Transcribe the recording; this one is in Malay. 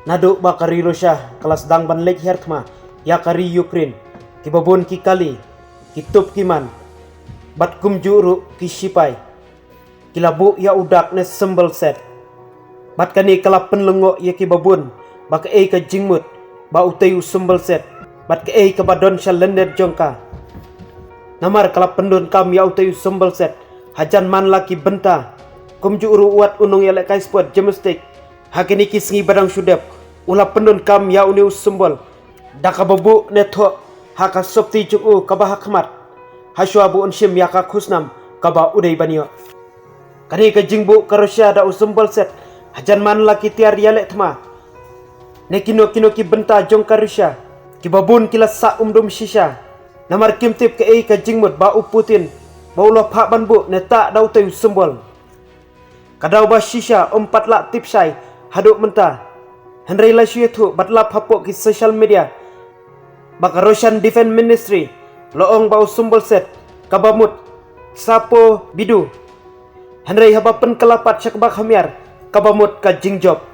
Nado ba kari Russia kelas dang ban lek hertma ya kari Ukraine ki babon ki kali ki tup ki man bat kum juru ki sipai ki labu ya udak ne sembel set bat kani kala penlengo ya ki babon ba ka ka jingmut ba utayu sembel set bat ka ka badon shalender jongka namar kala pendon kam ya utayu sembel set hajan man laki benta kum juru uat unung ya lek kai sport jemestik hakini ki singi badang sudep ulah pendon kam ya uni sembel daka babu netho haka sopti juku kaba hakmat haswa bu unshim ya ka khusnam kaba udai banio kani ka jingbu karosya da usembel set hajan man laki tiar ya lek tma nekino kino ki benta jong karusya ki babun kila sa umdum shisha namar kimtip ke ka jingmut ba uputin ba ulah phak banbu ne tak dau tayu sembel kadau ba shisha empat lak tipsai haduk menta Henry Lashu itu batlap hapok ki social media baka Russian Defense Ministry loong bau sumbol set kabamut sapo bidu Henry haba pen kelapat syakbak hamiar kabamut ka jingjob